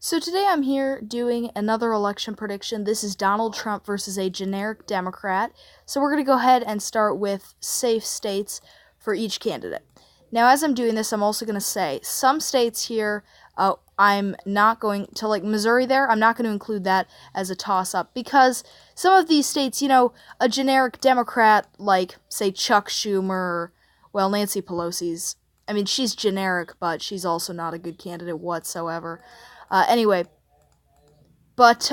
So today I'm here doing another election prediction. This is Donald Trump versus a generic Democrat. So we're going to go ahead and start with safe states for each candidate. Now, as I'm doing this, I'm also going to say some states here, I'm not going to, like Missouri there, I'm not going to include that as a toss-up because some of these states, a generic Democrat like, say, Chuck Schumer, well, Nancy Pelosi's, I mean, she's generic, but she's also not a good candidate whatsoever. Anyway, but,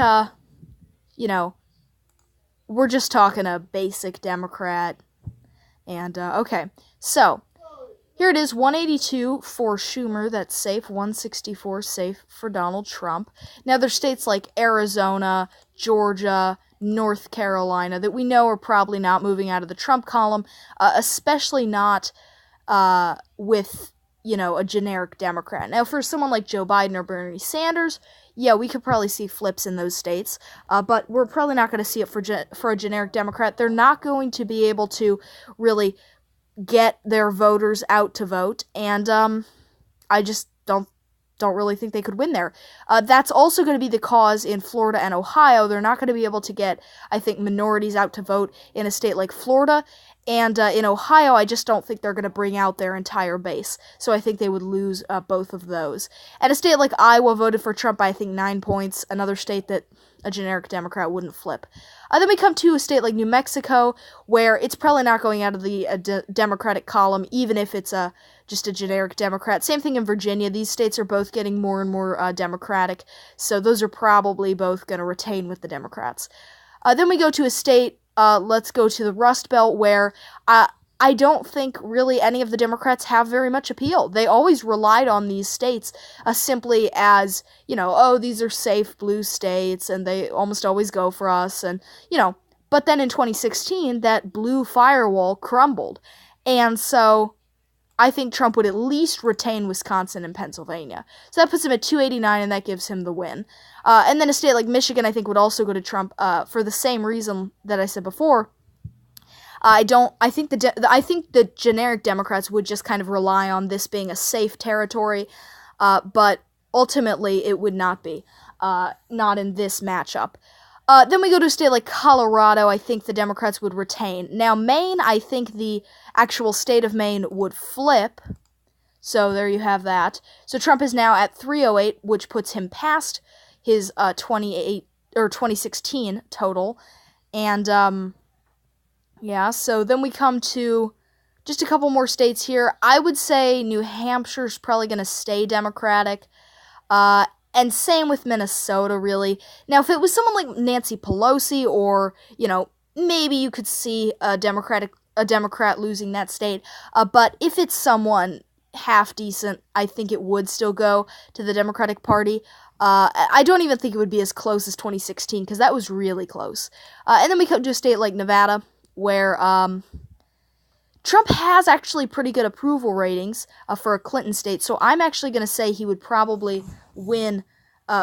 we're just talking a basic Democrat. And, okay. So, here it is, 182 for Schumer, that's safe, 164 safe for Donald Trump. Now, there's states like Arizona, Georgia, North Carolina that we know are probably not moving out of the Trump column, especially not with a generic Democrat. Now, for someone like Joe Biden or Bernie Sanders, yeah, we could probably see flips in those states, but we're probably not going to see it for a generic Democrat. They're not going to be able to really get their voters out to vote, and I just don't really think they could win there. That's also going to be the cause in Florida and Ohio. They're not going to be able to get, I think, minorities out to vote in a state like Florida. And in Ohio, I just don't think they're going to bring out their entire base. So I think they would lose both of those. And a state like Iowa voted for Trump by, I think, 9 points. Another state that a generic Democrat wouldn't flip. Then we come to a state like New Mexico, where it's probably not going out of the Democratic column, even if it's just a generic Democrat. Same thing in Virginia. These states are both getting more and more Democratic, so those are probably both going to retain with the Democrats. Then we go to a state, let's go to the Rust Belt, where I don't think really any of the Democrats have very much appeal. They always relied on these states simply as, these are safe blue states, and they almost always go for us, and, but then in 2016, that blue firewall crumbled, and so I think Trump would at least retain Wisconsin and Pennsylvania. So that puts him at 289, and that gives him the win. And then a state like Michigan, I think, would also go to Trump for the same reason that I said before. I think the generic Democrats would just kind of rely on this being a safe territory, but ultimately it would not be, not in this matchup. Then we go to a state like Colorado. I think the Democrats would retain. Now, Maine, I think the actual state of Maine would flip. So there you have that. So Trump is now at 308, which puts him past his 2016 total. And yeah, so then we come to just a couple more states here. I would say New Hampshire's probably going to stay Democratic. And same with Minnesota, really. Now, if it was someone like Nancy Pelosi, or, maybe you could see a Democrat losing that state. But if it's someone half decent, I think it would still go to the Democratic Party. I don't even think it would be as close as 2016, because that was really close. And then we come to a state like Nevada, where Trump has actually pretty good approval ratings for a Clinton state, so I'm actually going to say he would probably win,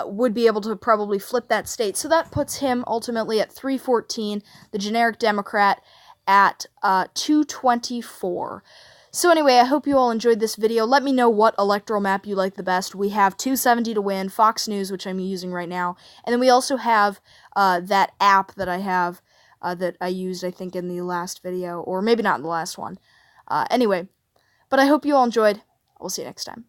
would be able to probably flip that state. So that puts him ultimately at 314, the generic Democrat at 224. So anyway, I hope you all enjoyed this video. Let me know what electoral map you like the best. We have 270 to win, Fox News, which I'm using right now, and then we also have that app that I have that I used, I think, in the last video, or maybe not in the last one. Anyway, but I hope you all enjoyed. We'll see you next time.